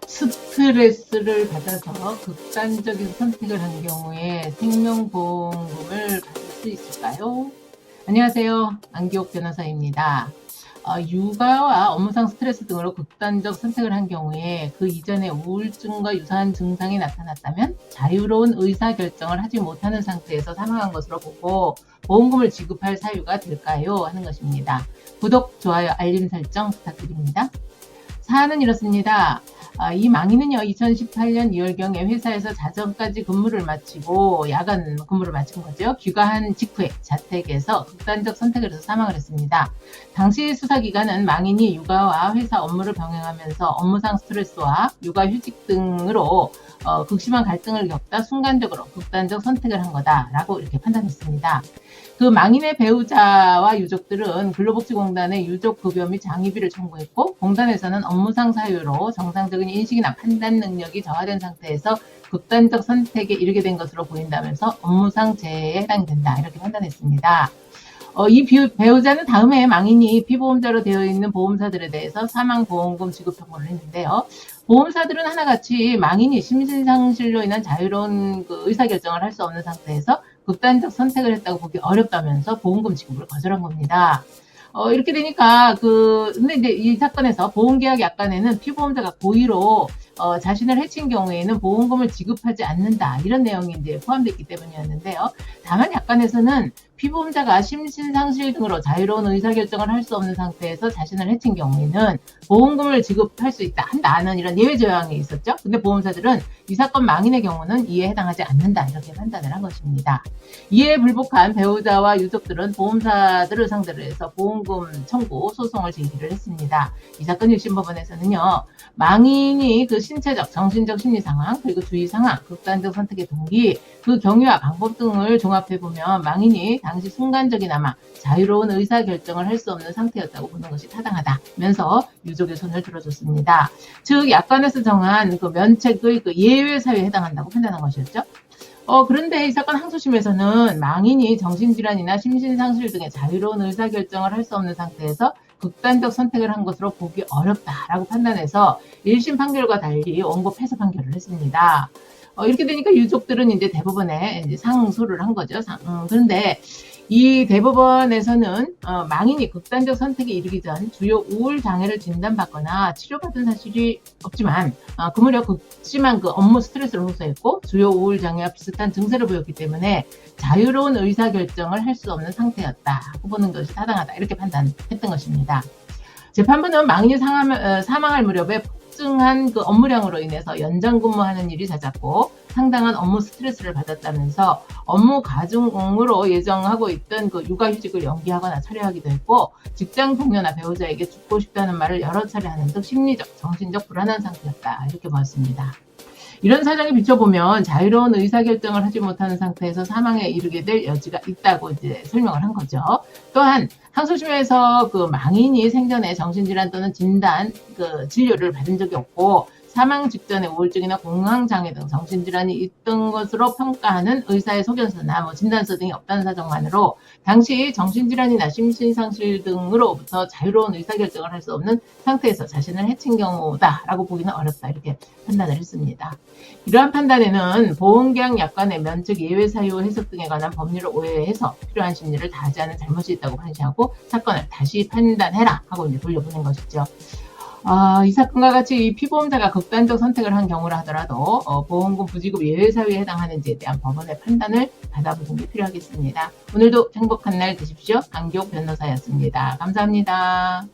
스트레스를 받아서 극단적인 선택을 한 경우에 생명보험금을 받을 수 있을까요? 안녕하세요. 안기옥 변호사입니다. 육아와 업무상 스트레스 등으로 극단적 선택을 한 경우에 그 이전에 우울증과 유사한 증상이 나타났다면 자유로운 의사결정을 하지 못하는 상태에서 사망한 것으로 보고 보험금을 지급할 사유가 될까요? 하는 것입니다. 구독, 좋아요, 알림 설정 부탁드립니다. 사안은 이렇습니다. 이 망인은요, 2018년 2월경에 회사에서 자정까지 근무를 마치고 야간 근무를 마친 거죠. 귀가한 직후에 자택에서 극단적 선택을 해서 사망을 했습니다. 당시 수사기관은 망인이 육아와 회사 업무를 병행하면서 업무상 스트레스와 육아휴직 등으로 극심한 갈등을 겪다 순간적으로 극단적 선택을 한 거다라고 이렇게 판단했습니다. 그 망인의 배우자와 유족들은 근로복지공단에 유족급여 및 장의비를 청구했고, 공단에서는 업무상 사유로 정상적인 인식이나 판단 능력이 저하된 상태에서 극단적 선택에 이르게 된 것으로 보인다면서 업무상 재해에 해당이 된다, 이렇게 판단했습니다. 이 배우자는 다음에 망인이 피보험자로 되어 있는 보험사들에 대해서 사망보험금 지급 청구를 했는데요. 보험사들은 하나같이 망인이 심신상실로 인한 자유로운 의사결정을 할 수 없는 상태에서 극단적 선택을 했다고 보기 어렵다면서 보험금 지급을 거절한 겁니다. 이렇게 되니까 근데 이제 이 사건에서 보험계약 약관에는 피보험자가 고의로 자신을 해친 경우에는 보험금을 지급하지 않는다, 이런 내용이 이제 포함되어 있기 때문이었는데요. 다만 약관에서는 피보험자가 심신상실 등으로 자유로운 의사결정을 할 수 없는 상태에서 자신을 해친 경우에는 보험금을 지급할 수 있다는 이런 예외 조항이 있었죠. 근데 보험사들은 이 사건 망인의 경우는 이에 해당하지 않는다, 이렇게 판단을 한 것입니다. 이에 불복한 배우자와 유족들은 보험사들을 상대로 해서 보험금 청구 소송을 제기를 했습니다. 이 사건 1심 법원에서는요, 망인이 그 신체적, 정신적 심리 상황, 그리고 주의 상황, 극단적 선택의 동기, 그 경위와 방법 등을 종합해보면 망인이 당시 순간적이나마 자유로운 의사결정을 할 수 없는 상태였다고 보는 것이 타당하다면서 유족의 손을 들어줬습니다. 즉 약관에서 정한 그 면책의 그 예외 사유에 해당한다고 판단한 것이었죠. 그런데 이 사건 항소심에서는 망인이 정신질환이나 심신상실 등의 자유로운 의사결정을 할 수 없는 상태에서 극단적 선택을 한 것으로 보기 어렵다라고 판단해서 1심 판결과 달리 원고 패소 판결을 했습니다. 이렇게 되니까 유족들은 이제 대법원에 이제 상소를 한 거죠. 그런데 이 대법원에서는 망인이 극단적 선택에 이르기 전 주요 우울 장애를 진단받거나 치료받은 사실이 없지만 그 무렵 극심한 그 업무 스트레스를 호소했고 주요 우울 장애와 비슷한 증세를 보였기 때문에 자유로운 의사결정을 할 수 없는 상태였다고 보는 것이 타당하다, 이렇게 판단했던 것입니다. 재판부는 망인이 사망할 무렵에 폭증한 그 업무량으로 인해서 연장 근무하는 일이 잦았고 상당한 업무 스트레스를 받았다면서 업무 가중으로 예정하고 있던 그 육아휴직을 연기하거나 철회하기도 했고, 직장 동료나 배우자에게 죽고 싶다는 말을 여러 차례 하는 등 심리적, 정신적 불안한 상태였다, 이렇게 보았습니다. 이런 사정에 비춰보면 자유로운 의사결정을 하지 못하는 상태에서 사망에 이르게 될 여지가 있다고 이제 설명을 한 거죠. 또한 항소심에서 그 망인이 생전에 정신질환 또는 진단, 진료를 받은 적이 없고 사망 직전에 우울증이나 공황장애 등 정신질환이 있던 것으로 평가하는 의사의 소견서나 진단서 등이 없다는 사정만으로 당시 정신질환이나 심신상실 등으로부터 자유로운 의사결정을 할 수 없는 상태에서 자신을 해친 경우다라고 보기는 어렵다, 이렇게 판단을 했습니다. 이러한 판단에는 보험계약 약관의 면책 예외 사유 해석 등에 관한 법률을 오해해서 필요한 심리를 다하지 않은 잘못이 있다고 판시하고 사건을 다시 판단해라 하고 이제 돌려보낸 것이죠. 이 사건과 같이 이 피보험자가 극단적 선택을 한 경우라 하더라도 보험금 부지급 예외 사유에 해당하는지에 대한 법원의 판단을 받아보는 게 필요하겠습니다. 오늘도 행복한 날 되십시오. 안기옥 변호사였습니다. 감사합니다.